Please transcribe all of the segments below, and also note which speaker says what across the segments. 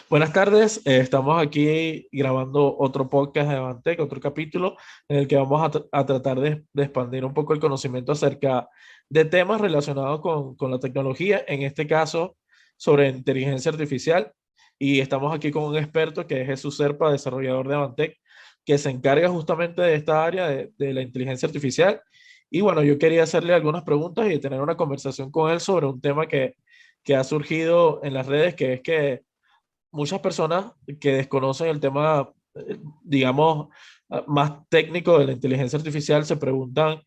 Speaker 1: Buenas tardes, estamos aquí grabando otro podcast de Avantec, otro capítulo en el que vamos a tratar de expandir un poco el conocimiento acerca de temas relacionados con la tecnología, en este caso sobre inteligencia artificial. Y estamos aquí con un experto que es Jesús Serpa, desarrollador de Avantec, que se encarga justamente de esta área de la inteligencia artificial. Y bueno, yo quería hacerle algunas preguntas y tener una conversación con él sobre un tema que ha surgido en las redes, que es que muchas personas que desconocen el tema, digamos, más técnico de la inteligencia artificial se preguntan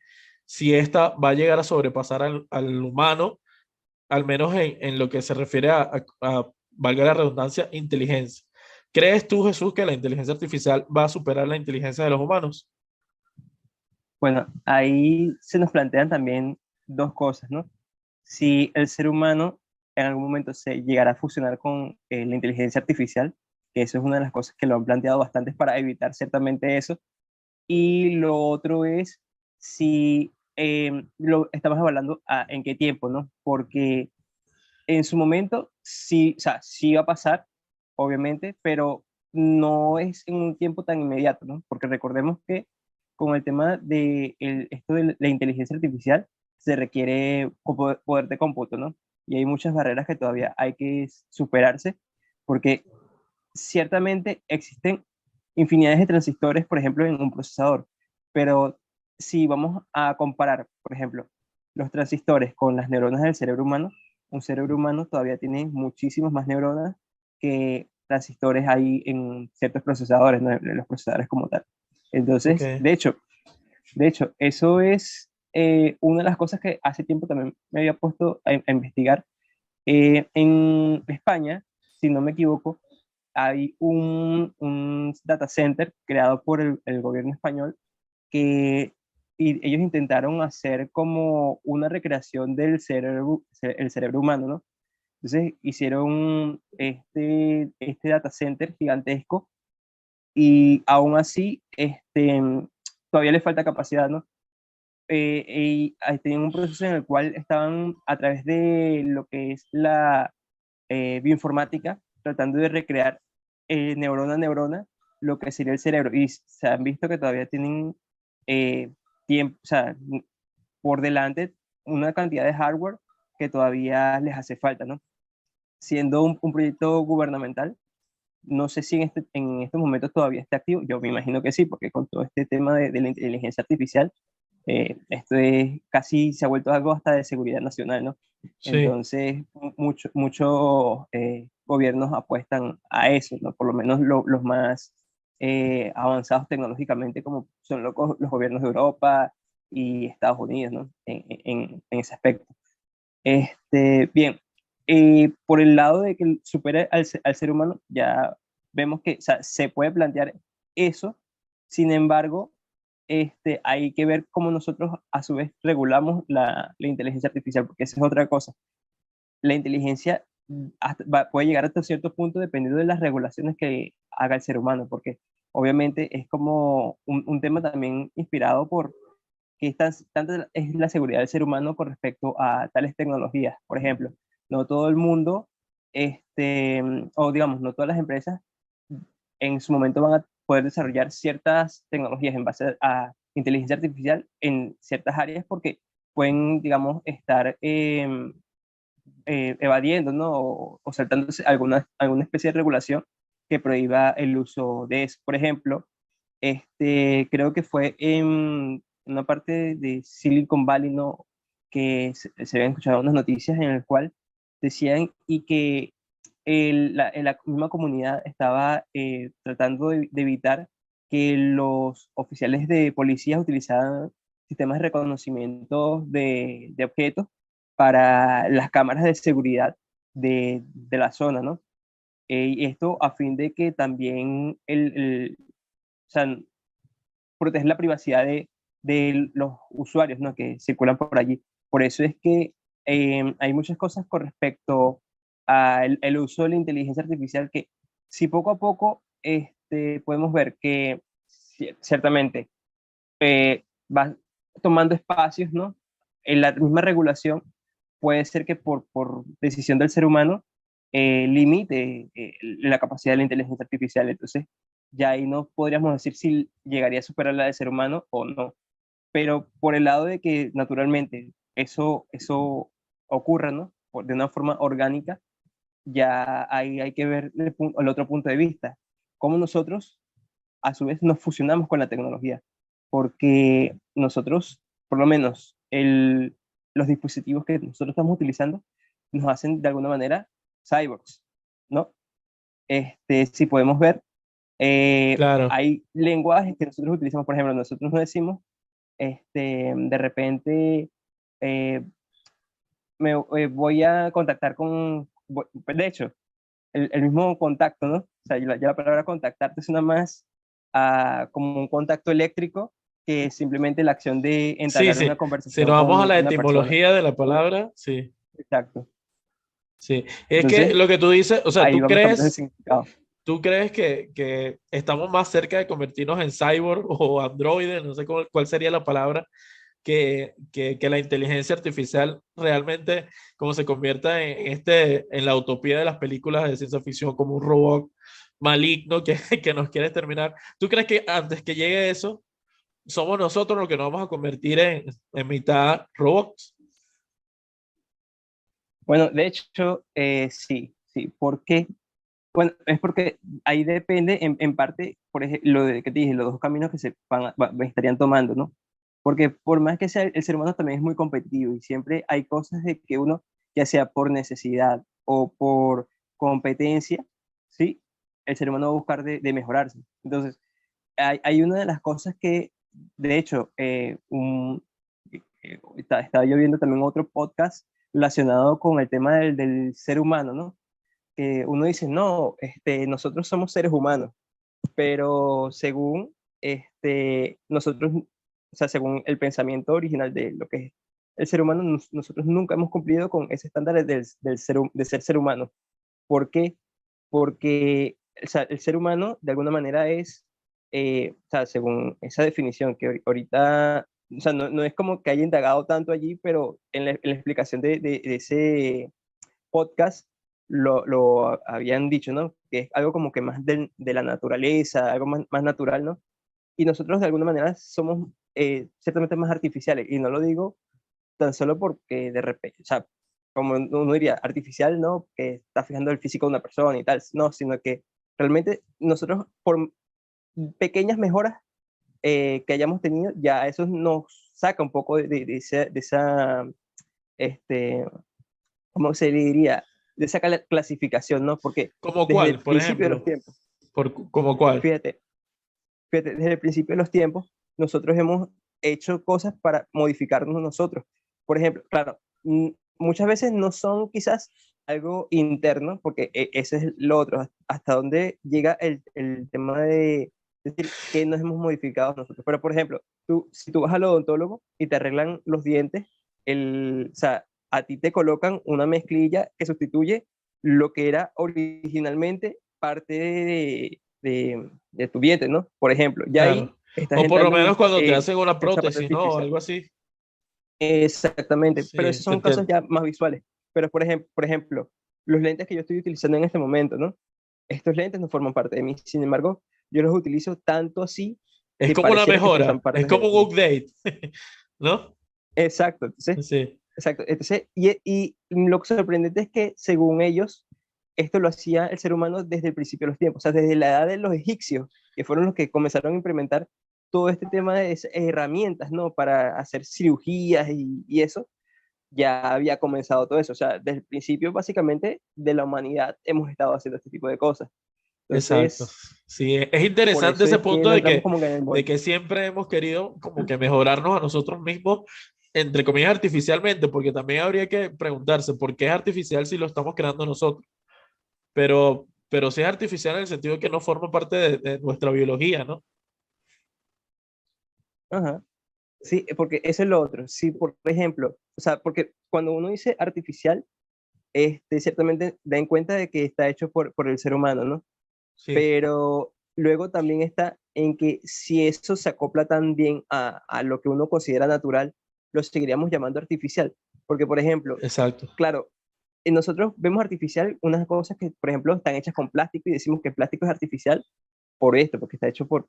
Speaker 1: si esta va a llegar a sobrepasar al humano, al menos en lo que se refiere valga la redundancia, inteligencia. ¿Crees tú, Jesús, que la inteligencia artificial va a superar la inteligencia de los humanos?
Speaker 2: Bueno, ahí se nos plantean también dos cosas, ¿no? Si el ser humano en algún momento se llegará a fusionar con la inteligencia artificial, que eso es una de las cosas que lo han planteado bastante para evitar ciertamente eso. Y lo otro es si lo estamos hablando en qué tiempo, ¿no? Porque en su momento sí, o sea, sí va a pasar, obviamente, pero no es en un tiempo tan inmediato, ¿no? Porque recordemos que con el tema de esto de la inteligencia artificial se requiere poder de cómputo, ¿no? Y hay muchas barreras que todavía hay que superarse, porque ciertamente existen infinidades de transistores, por ejemplo, en un procesador, pero si vamos a comparar, por ejemplo, los transistores con las neuronas del cerebro humano, un cerebro humano todavía tiene muchísimas más neuronas que transistores hay en ciertos procesadores, ¿no? En los procesadores como tal.
Speaker 1: Ok,
Speaker 2: Entonces, de hecho, eso es una de las cosas que hace tiempo también me había puesto a investigar. En España, si no me equivoco, hay un data center creado por el gobierno español que ellos intentaron hacer como una recreación del cerebro, el cerebro humano, ¿no? Entonces hicieron este data center gigantesco y aún así todavía le falta capacidad, ¿no? Y ahí tenían un proceso en el cual estaban a través de lo que es la bioinformática, tratando de recrear neurona a neurona lo que sería el cerebro. Y se han visto que todavía tienen tiempo, o sea, por delante una cantidad de hardware que todavía les hace falta, ¿no? Siendo un proyecto gubernamental, no sé si en estos momentos todavía está activo, yo me imagino que sí, porque con todo este tema de la inteligencia artificial, esto es casi se ha vuelto algo hasta de seguridad nacional, ¿no?
Speaker 1: sí.
Speaker 2: Entonces, muchos gobiernos apuestan a eso, ¿no? Por lo menos los más avanzados tecnológicamente, como son los gobiernos de Europa y Estados Unidos, ¿no? En ese aspecto. Bien, por el lado de que supere al ser humano, ya vemos que, o sea, se puede plantear eso. Sin embargo, hay que ver cómo nosotros a su vez regulamos la inteligencia artificial, porque esa es otra cosa. La inteligencia puede llegar hasta cierto punto dependiendo de las regulaciones que haga el ser humano, porque obviamente es como un tema también inspirado por que tanto es la seguridad del ser humano con respecto a tales tecnologías. Por ejemplo, no todo el mundo, o digamos, no todas las empresas en su momento van a poder desarrollar ciertas tecnologías en base a inteligencia artificial en ciertas áreas porque pueden, digamos, estar evadiendo, ¿no? O saltándose alguna especie de regulación que prohíba el uso de eso. Por ejemplo, creo que fue en una parte de Silicon Valley, ¿no? Que se habían escuchado unas noticias en el cual decían y que la misma comunidad estaba tratando de evitar que los oficiales de policía utilizaran sistemas de reconocimiento de objetos para las cámaras de seguridad de la zona, ¿no? Y esto a fin de que también o sea, proteger la privacidad de los usuarios, ¿no? Que circulan por allí. Por eso es que hay muchas cosas con respecto al el uso de la inteligencia artificial que si poco a poco podemos ver que ciertamente va tomando espacios, ¿no? En la misma regulación puede ser que por decisión del ser humano limite la capacidad de la inteligencia artificial. Entonces, ya ahí no podríamos decir si llegaría a superar la del ser humano o no. Pero por el lado de que naturalmente eso ocurra, ¿no? De una forma orgánica, ya ahí hay que ver el otro punto de vista. Cómo nosotros, a su vez, nos fusionamos con la tecnología. Porque nosotros, por lo menos, los dispositivos que nosotros estamos utilizando, nos hacen de alguna manera cyborgs, ¿no? Si podemos ver,
Speaker 1: Claro,
Speaker 2: hay lenguajes que nosotros utilizamos, por ejemplo, nosotros no decimos, de repente, eh, voy a contactar de hecho, el mismo contacto, ¿no? O sea, ya la palabra contactarte suena más como un contacto eléctrico que simplemente la acción de
Speaker 1: sí,
Speaker 2: entablar
Speaker 1: sí.
Speaker 2: una
Speaker 1: Si
Speaker 2: conversación
Speaker 1: nos vamos a
Speaker 2: con
Speaker 1: la
Speaker 2: una persona.
Speaker 1: etimología de la
Speaker 2: ¿No?
Speaker 1: palabra, sí,
Speaker 2: Exacto.
Speaker 1: sí. Es que
Speaker 2: Entonces,
Speaker 1: lo que tú dices, o sea,
Speaker 2: ahí vamos cambiando el significado.
Speaker 1: tú crees que estamos más cerca de convertirnos en cyborg o androides, no sé cuál sería la palabra, que la inteligencia artificial realmente como se convierta en la utopía de las películas de ciencia ficción, como un robot maligno que nos quiere exterminar? ¿Tú crees que antes que llegue eso, somos nosotros los que nos vamos a convertir en mitad robots?
Speaker 2: Bueno, de hecho, sí, sí. ¿Por qué? Bueno, es porque ahí depende en parte, por ejemplo, lo de que te dije, los dos caminos que se estarían tomando, ¿no? Porque por más que sea, el ser humano también es muy competitivo y siempre hay cosas de que uno, ya sea por necesidad o por competencia, ¿sí? El ser humano va a buscar de mejorarse. Entonces, hay una de las cosas que, de hecho, estaba yo viendo también otro podcast relacionado con el tema del ser humano, ¿no? Que uno dice, no, nosotros somos seres humanos, pero según nosotros, o sea, según el pensamiento original de lo que es el ser humano, nosotros nunca hemos cumplido con ese estándar de ser ser humano. ¿Por qué? Porque o sea, el ser humano de alguna manera es, o sea, según esa definición que ahorita, o sea, no es como que haya indagado tanto allí, pero en la explicación de ese podcast lo habían dicho, ¿no? Que es algo como que más de la naturaleza, algo más natural, ¿no? Y nosotros de alguna manera somos ciertamente más artificiales, y no lo digo tan solo porque de repente, o sea, como uno diría, artificial, ¿no? Que está fijando el físico de una persona y tal, no, sino que realmente nosotros, por pequeñas mejoras que hayamos tenido, ya eso nos saca un poco de esa este, ¿cómo se le diría? De esa clasificación, ¿no? Porque
Speaker 1: ¿Como
Speaker 2: desde
Speaker 1: cuál,
Speaker 2: el
Speaker 1: por
Speaker 2: principio de los
Speaker 1: ejemplo?
Speaker 2: tiempos,
Speaker 1: ¿Como cuál?
Speaker 2: fíjate, fíjate, desde el principio de los tiempos, nosotros hemos hecho cosas para modificarnos nosotros. Por ejemplo, claro, muchas veces no son quizás algo interno, porque ese es lo otro, hasta dónde llega el tema de decir que nos hemos modificado nosotros. Pero, por ejemplo, si tú vas al odontólogo y te arreglan los dientes, o sea, a ti te colocan una mezclilla que sustituye lo que era originalmente parte de tu diente, ¿no? Por ejemplo, ya ahí
Speaker 1: Claro.
Speaker 2: estás
Speaker 1: O por lo
Speaker 2: entrando
Speaker 1: menos cuando te
Speaker 2: en
Speaker 1: hacen una
Speaker 2: esa parte
Speaker 1: prótesis, ¿no?
Speaker 2: artificial.
Speaker 1: Algo así.
Speaker 2: Exactamente, pero
Speaker 1: Sí,
Speaker 2: esos
Speaker 1: te
Speaker 2: son casos
Speaker 1: entiendo.
Speaker 2: ya más visuales. Pero por ejemplo, los lentes que yo estoy utilizando en este momento, ¿no? Estos lentes no forman parte de mí. Sin embargo, yo los utilizo tanto así
Speaker 1: Es
Speaker 2: que
Speaker 1: como una
Speaker 2: pareciera que fuesen
Speaker 1: mejora, es
Speaker 2: parte
Speaker 1: como
Speaker 2: de
Speaker 1: un
Speaker 2: mí.
Speaker 1: update, ¿no?
Speaker 2: Exacto, entonces,
Speaker 1: Sí,
Speaker 2: exacto. Entonces, y lo sorprendente es que según ellos, esto lo hacía el ser humano desde el principio de los tiempos, o sea, desde la edad de los egipcios, que fueron los que comenzaron a implementar todo este tema de herramientas, ¿no? Para hacer cirugías y eso, ya había comenzado todo eso. O sea, desde el principio, básicamente, de la humanidad hemos estado haciendo este tipo de cosas.
Speaker 1: exacto.
Speaker 2: Entonces,
Speaker 1: Sí, es
Speaker 2: por
Speaker 1: interesante
Speaker 2: eso
Speaker 1: ese
Speaker 2: es que
Speaker 1: punto
Speaker 2: no
Speaker 1: de
Speaker 2: entramos
Speaker 1: que,
Speaker 2: como que en el
Speaker 1: de
Speaker 2: molde.
Speaker 1: que siempre hemos querido como que mejorarnos a nosotros mismos, entre comillas, artificialmente, porque también habría que preguntarse por qué es artificial si lo estamos creando nosotros. Pero sí es artificial en el sentido que no forma parte de nuestra biología, ¿no?
Speaker 2: Ajá. Sí, porque eso es lo otro. Sí, por ejemplo, o sea, porque cuando uno dice artificial, ciertamente da en cuenta de que está hecho por el ser humano, ¿no?
Speaker 1: Sí,
Speaker 2: Pero luego también está en que si eso se acopla tan bien a lo que uno considera natural, lo seguiríamos llamando artificial. Porque, por ejemplo,
Speaker 1: exacto.
Speaker 2: claro, nosotros vemos artificial unas cosas que, por ejemplo, están hechas con plástico y decimos que el plástico es artificial por esto, porque está hecho por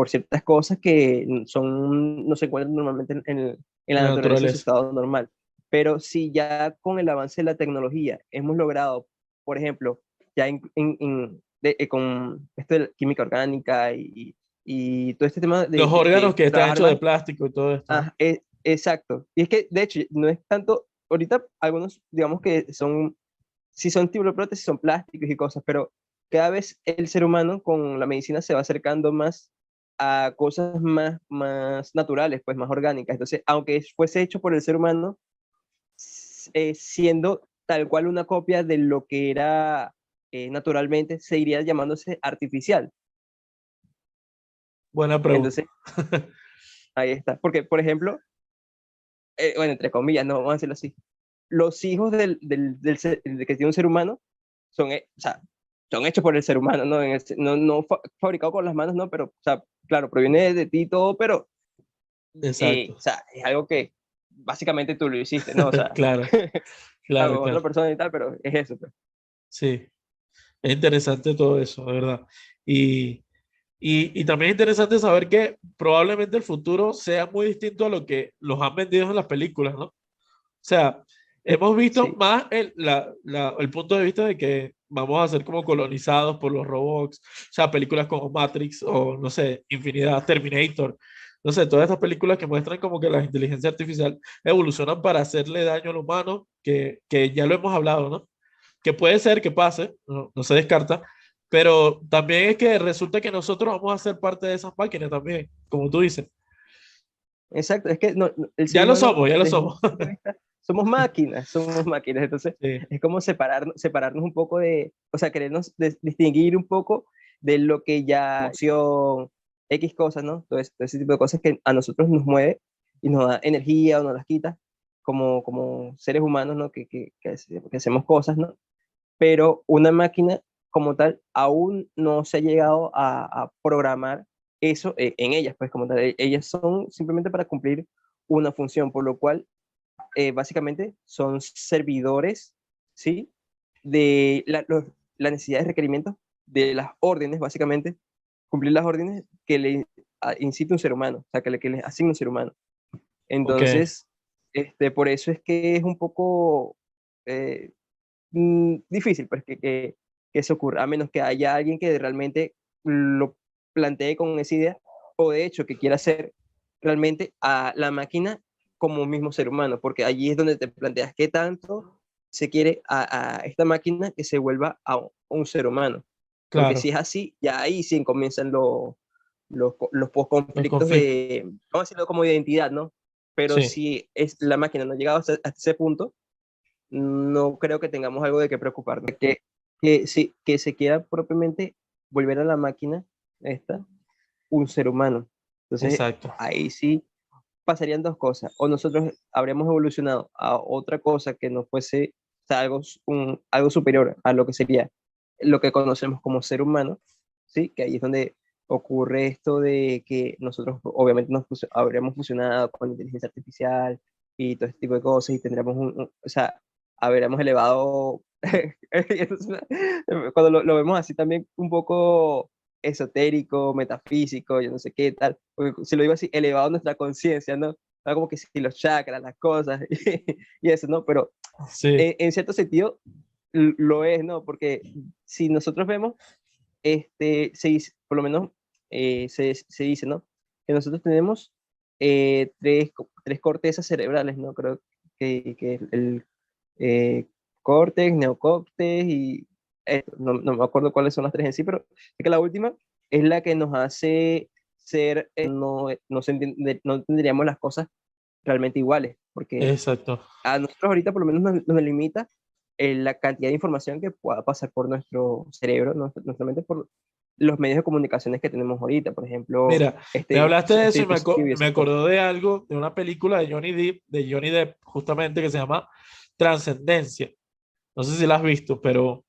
Speaker 2: ciertas cosas que no se encuentran normalmente en la
Speaker 1: La
Speaker 2: naturaleza en su
Speaker 1: naturaleza.
Speaker 2: estado normal. Pero si ya con el avance de la tecnología hemos logrado, por ejemplo, ya con esto de la química orgánica y todo este tema
Speaker 1: Los órganos
Speaker 2: de
Speaker 1: que están
Speaker 2: trabajar
Speaker 1: hechos de
Speaker 2: más,
Speaker 1: plástico y todo esto, ¿no?
Speaker 2: exacto. Y es que, de hecho, no es tanto, ahorita algunos, digamos que son, sí son tipo de prótesis, son plásticos y cosas, pero cada vez el ser humano con la medicina se va acercando más a cosas más naturales, pues más orgánicas. Entonces, aunque fuese hecho por el ser humano, siendo tal cual una copia de lo que era naturalmente, seguiría llamándose artificial.
Speaker 1: Buena pregunta.
Speaker 2: Entonces, ahí está. Porque, por ejemplo, bueno, entre comillas, no vamos a decirlo así, los hijos del que tiene un ser humano o sea, son hechos por el ser humano, ¿no? No fabricados con las manos, ¿no? Pero, o sea, claro, proviene de ti todo, pero,
Speaker 1: Exacto.
Speaker 2: o sea, es algo que básicamente tú lo hiciste, ¿no? O sea,
Speaker 1: Claro, claro,
Speaker 2: claro, otra
Speaker 1: claro.
Speaker 2: persona y tal, pero es eso, pues.
Speaker 1: Sí, es interesante todo eso, de verdad. Y, y también es interesante saber que probablemente el futuro sea muy distinto a lo que los han vendido en las películas, ¿no? O sea, hemos visto
Speaker 2: Sí,
Speaker 1: más el punto de vista de que vamos a ser como colonizados por los robots, o sea, películas como Matrix o, no sé, Infinidad, Terminator, no sé, todas estas películas que muestran como que la inteligencia artificial evolucionan para hacerle daño al humano, que ya lo hemos hablado, ¿no? Que puede ser que pase, no, no se descarta, pero también es que resulta que nosotros vamos a ser parte de esas máquinas también, como tú dices.
Speaker 2: exacto, es que el ser
Speaker 1: Ya lo
Speaker 2: humano,
Speaker 1: somos, ya lo
Speaker 2: desde un
Speaker 1: somos.
Speaker 2: punto de vista, somos máquinas, entonces
Speaker 1: Sí,
Speaker 2: es como separarnos un poco o sea, querernos distinguir un poco de lo que ya son X cosas, ¿no? Todo ese tipo de cosas que a nosotros nos mueve y nos da energía o nos las quita, como seres humanos, ¿no? Que hacemos cosas, ¿no? Pero una máquina como tal aún no se ha llegado a programar eso en ellas, pues como tal, ellas son simplemente para cumplir una función, por lo cual básicamente son servidores, ¿sí? De las necesidades, requerimientos de las órdenes, básicamente, cumplir las órdenes que le incite un ser humano, o sea, que le asigne un ser humano.
Speaker 1: ok,
Speaker 2: Entonces, por eso es que es un poco eh, difícil pues, que eso ocurra, a menos que haya alguien que realmente lo plantee con esa idea, o de hecho que quiera hacer realmente a la máquina como un mismo ser humano, porque allí es donde te planteas qué tanto se quiere a esta máquina que se vuelva a un ser humano. Porque si
Speaker 1: claro,
Speaker 2: es así, ya ahí sí comienzan los
Speaker 1: los
Speaker 2: conflictos
Speaker 1: conflictos.
Speaker 2: de, vamos a decirlo como identidad, ¿no? Pero
Speaker 1: Sí,
Speaker 2: si la máquina no ha llegado hasta ese punto, no creo que tengamos algo de qué preocuparnos. Sí, que se quiera propiamente volver a la máquina esta un ser humano. Entonces,
Speaker 1: exacto,
Speaker 2: ahí sí pasarían dos cosas. O nosotros habríamos evolucionado a otra cosa que no fuese, o sea, algo superior a lo que sería lo que conocemos como ser humano, ¿sí? Que ahí es donde ocurre esto de que nosotros obviamente habríamos fusionado con la inteligencia artificial y todo este tipo de cosas y tendríamos o sea, habríamos elevado, cuando lo vemos así también un poco esotérico, metafísico, yo no sé qué tal, porque si lo digo así, elevado nuestra conciencia, ¿no? Como que si los chakras, las cosas y eso, ¿no? Pero
Speaker 1: sí,
Speaker 2: en cierto sentido lo es, ¿no? Porque si nosotros vemos, por lo menos se dice, ¿no? Que nosotros tenemos tres cortezas cerebrales, ¿no? Creo que el eh, córtex, neocórtex y no me acuerdo cuáles son las tres en sí, pero sé que la última es la que nos hace ser, no tendríamos las cosas realmente iguales, porque
Speaker 1: exacto.
Speaker 2: a nosotros ahorita por lo menos nos limita la cantidad de información que pueda pasar por nuestro cerebro, nuestra mente, por los medios de comunicaciones que tenemos ahorita, por ejemplo,
Speaker 1: Mira, me hablaste de
Speaker 2: este
Speaker 1: eso y
Speaker 2: dispositivo y
Speaker 1: me
Speaker 2: esas cosas.
Speaker 1: acordó de algo, de una película de Johnny Depp, justamente que se llama Trascendencia. No sé si la has visto, pero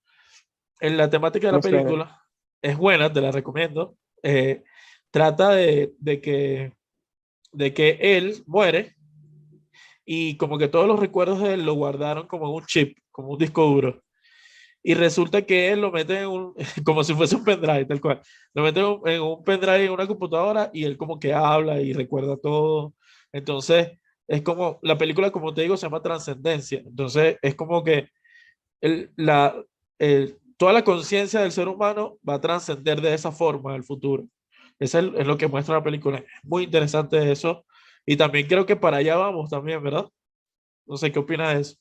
Speaker 1: en la temática de la
Speaker 2: Me suena.
Speaker 1: película es buena, te la recomiendo. Trata de que él muere y como que todos los recuerdos de él lo guardaron como en un chip, como un disco duro. Y resulta que él lo mete en un, como si fuese un pendrive, tal cual. Lo mete en un pendrive en una computadora y él como que habla y recuerda todo. Entonces, es como, la película, como te digo, se llama Trascendencia. Entonces, es como que toda la conciencia del ser humano va a trascender de esa forma en el futuro. Eso es lo que muestra la película. Es muy interesante eso. Y también creo que para allá vamos también, ¿verdad? No sé qué opinas de eso.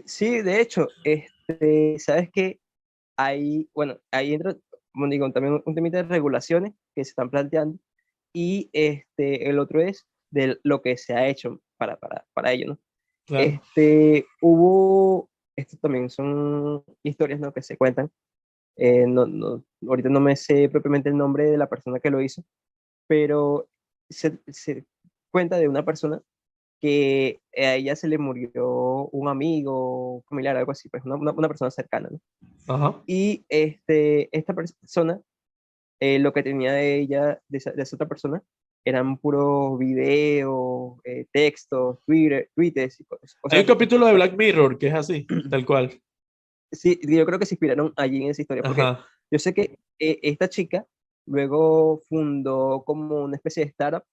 Speaker 2: Sí, de hecho, sabes que bueno, ahí entra, como digo, también un temita de regulaciones que se están planteando y el otro es de lo que se ha hecho para ello, ¿no?
Speaker 1: Claro.
Speaker 2: Esto también son historias, ¿no? Que se cuentan. Ahorita no me sé propiamente el nombre de la persona que lo hizo, pero se cuenta de una persona que a ella se le murió un amigo, familiar, algo así, pues una persona cercana, ¿no?
Speaker 1: Ajá.
Speaker 2: Y esta persona, lo que tenía de ella, de esa otra persona, eran puros videos, textos, tweets y
Speaker 1: Hay
Speaker 2: cosas
Speaker 1: un
Speaker 2: así.
Speaker 1: capítulo de Black Mirror que es así, tal cual.
Speaker 2: Sí, yo creo que se inspiraron allí en esa historia, porque
Speaker 1: Ajá.
Speaker 2: yo sé que esta chica luego fundó como una especie de startup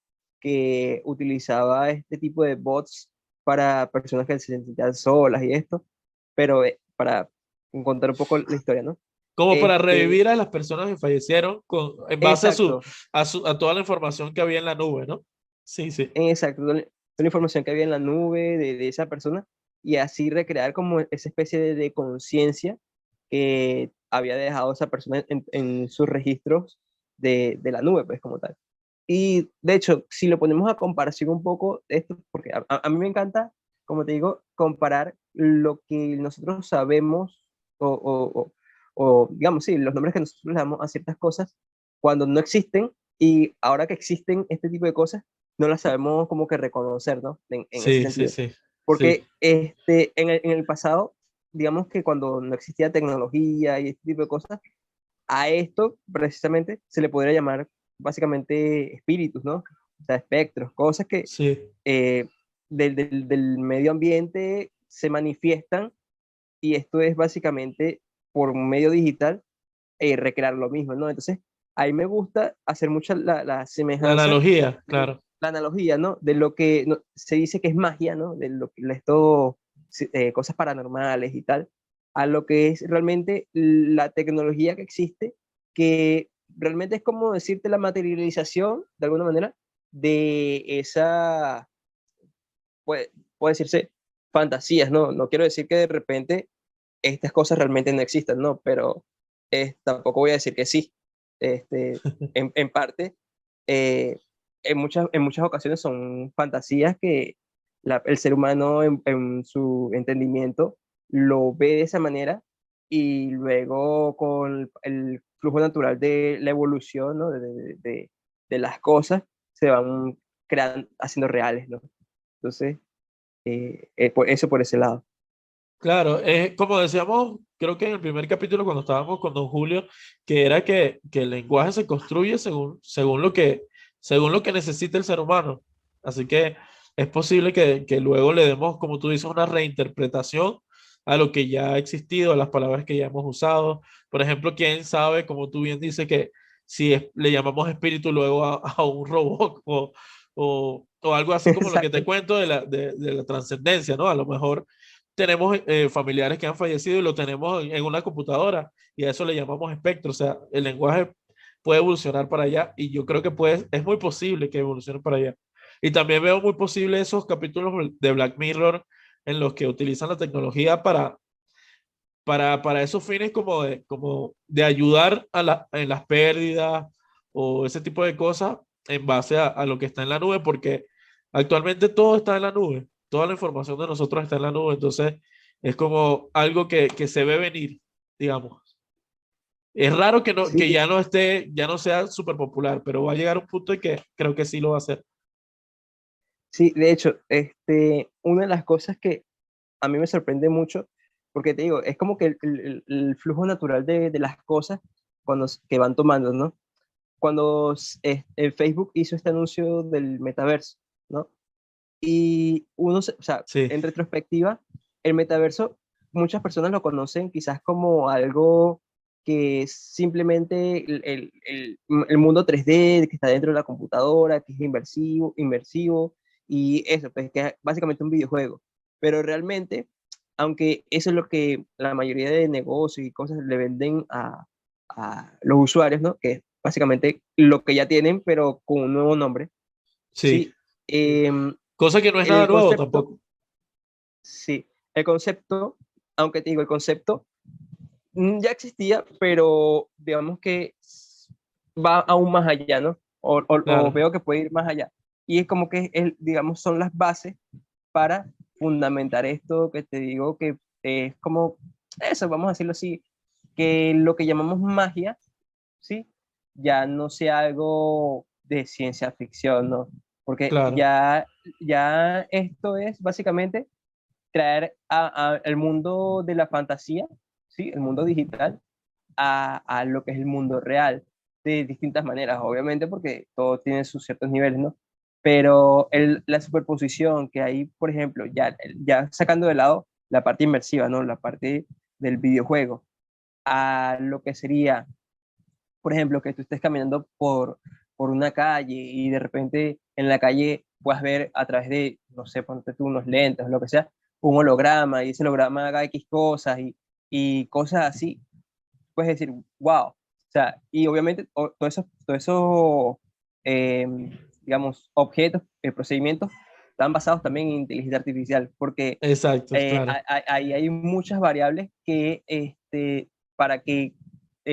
Speaker 2: que utilizaba este tipo de bots para personas que se sentían solas y esto, pero para contar un poco la historia, ¿no?
Speaker 1: Como para
Speaker 2: Este,
Speaker 1: revivir a las personas que fallecieron en base
Speaker 2: exacto,
Speaker 1: a toda la información que había en la nube, ¿no? Sí, sí.
Speaker 2: exacto, toda la información que había en la nube de esa persona y así recrear como esa especie de conciencia que había dejado esa persona en sus registros de la nube, pues como tal. Y de hecho, si lo ponemos a comparación un poco de esto, porque a mí me encanta, como te digo, comparar lo que nosotros sabemos digamos, sí, los nombres que nosotros le damos a ciertas cosas cuando no existen y ahora que existen este tipo de cosas, no las sabemos como que reconocer, ¿no? En ese
Speaker 1: Sí, sí,
Speaker 2: sentido.
Speaker 1: sí. Sí.
Speaker 2: Porque en el pasado, digamos que cuando no existía tecnología y este tipo de cosas, a esto precisamente se le podría llamar básicamente espíritus, ¿no? O sea, espectros, cosas que
Speaker 1: Sí.
Speaker 2: eh, del medio ambiente se manifiestan y esto es básicamente por un medio digital recrear lo mismo, ¿no? Entonces, ahí me gusta hacer mucha la
Speaker 1: La
Speaker 2: semejanza,
Speaker 1: analogía, claro.
Speaker 2: la analogía, ¿no? De lo que se dice que es magia, ¿no? De lo que esto, cosas paranormales y tal, a lo que es realmente la tecnología que existe, que realmente es como decirte la materialización, de alguna manera, de esa, puede decirse, fantasías, ¿no? No quiero decir que de repente estas cosas realmente no existan, ¿no? Pero tampoco voy a decir que sí. En parte, eh, en muchas ocasiones son fantasías que el ser humano en su entendimiento lo ve de esa manera y luego con el flujo natural de la evolución, ¿no? De las cosas se van creando, haciendo reales, ¿no? Entonces, eso por ese lado.
Speaker 1: Claro, como decíamos, creo que en el primer capítulo cuando estábamos con Don Julio, que era que el lenguaje se construye según lo que necesita el ser humano. Así que es posible que luego le demos, como tú dices, una reinterpretación a lo que ya ha existido, a las palabras que ya hemos usado. Por ejemplo, quién sabe, como tú bien dices, que si le llamamos espíritu luego a un robot o algo así como lo que te
Speaker 2: Exacto.
Speaker 1: cuento de la trascendencia, ¿no? A lo mejor tenemos familiares que han fallecido y lo tenemos en una computadora y a eso le llamamos espectro. O sea, el lenguaje puede evolucionar para allá y yo creo que es muy posible que evolucione para allá. Y también veo muy posible esos capítulos de Black Mirror en los que utilizan la tecnología para esos fines como de ayudar en las pérdidas o ese tipo de cosas en base a lo que está en la nube, porque actualmente todo está en la nube, toda la información de nosotros está en la nube, entonces es como algo que se ve venir, digamos. Es raro
Speaker 2: Sí,
Speaker 1: que ya no esté, ya no sea súper popular, pero va a llegar un punto en que creo que sí lo va a hacer.
Speaker 2: sí, de hecho, una de las cosas que a mí me sorprende mucho, porque te digo, es como que el flujo natural de las cosas que van tomando, ¿no? Cuando el Facebook hizo este anuncio del metaverso, ¿no? Y uno, o sea,
Speaker 1: Sí,
Speaker 2: en retrospectiva, el metaverso, muchas personas lo conocen quizás como algo que es simplemente el mundo 3D que está dentro de la computadora, que es inmersivo, y eso, pues que es básicamente un videojuego. Pero realmente, aunque eso es lo que la mayoría de negocios y cosas le venden a los usuarios, ¿no? Que es básicamente lo que ya tienen, pero con un nuevo nombre,
Speaker 1: sí.
Speaker 2: ¿sí? Em,
Speaker 1: Cosa que no es nada
Speaker 2: el
Speaker 1: nuevo
Speaker 2: concepto,
Speaker 1: tampoco.
Speaker 2: sí, el concepto, aunque te digo, el concepto ya existía, pero digamos que va aún más allá, ¿no? O
Speaker 1: Claro,
Speaker 2: veo que puede ir más allá. Y es como que, digamos, son las bases para fundamentar esto que te digo que es como eso, vamos a decirlo así, que lo que llamamos magia, ¿sí? Ya no sea algo de ciencia ficción, ¿no? Porque
Speaker 1: claro,
Speaker 2: ya esto es básicamente traer al mundo de la fantasía, ¿sí? El mundo digital, a lo que es el mundo real, de distintas maneras, obviamente, porque todo tiene sus ciertos niveles, ¿no? Pero la superposición que hay, por ejemplo, ya sacando de lado la parte inmersiva, ¿no? La parte del videojuego, a lo que sería, por ejemplo, que tú estés caminando por una calle y de repente en la calle puedas ver a través de, no sé, ponte tú unos lentes o lo que sea, un holograma y ese holograma haga X cosas y cosas así, puedes decir, wow. O sea, y obviamente todo eso eh, digamos, objetos, procedimientos, están basados también en inteligencia artificial, porque
Speaker 1: exacto, claro.
Speaker 2: ahí hay muchas variables que para que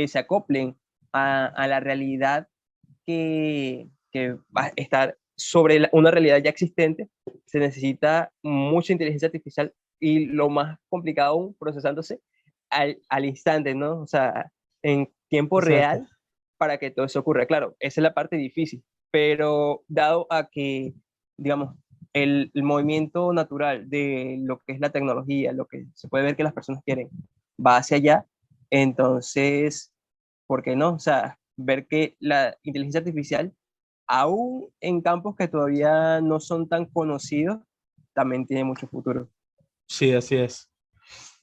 Speaker 2: se acoplen a la realidad que va a estar sobre una realidad ya existente, se necesita mucha inteligencia artificial y lo más complicado aún, procesándose al instante, ¿no? O sea, en tiempo
Speaker 1: Exacto.
Speaker 2: real para que todo eso ocurra. Claro, esa es la parte difícil, pero dado a que, digamos, el movimiento natural de lo que es la tecnología, lo que se puede ver que las personas quieren, va hacia allá, entonces, ¿por qué no? O sea, ver que la inteligencia artificial, aún en campos que todavía no son tan conocidos, también tiene mucho futuro.
Speaker 1: Sí, así es.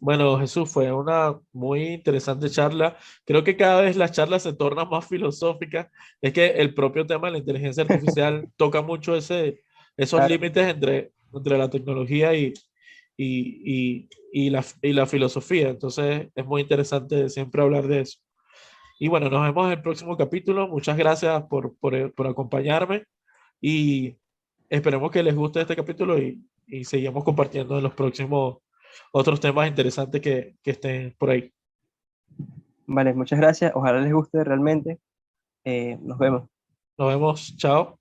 Speaker 1: Bueno, Jesús, fue una muy interesante charla. Creo que cada vez las charlas se tornan más filosóficas. Es que el propio tema de la inteligencia artificial toca mucho esos
Speaker 2: Claro.
Speaker 1: límites entre la tecnología y la filosofía. Entonces, es muy interesante siempre hablar de eso. Y bueno, nos vemos en el próximo capítulo. Muchas gracias por acompañarme y esperemos que les guste este capítulo y seguimos compartiendo en los próximos otros temas interesantes que estén por ahí.
Speaker 2: Vale, muchas gracias. Ojalá les guste realmente. Nos vemos.
Speaker 1: Nos vemos, chao.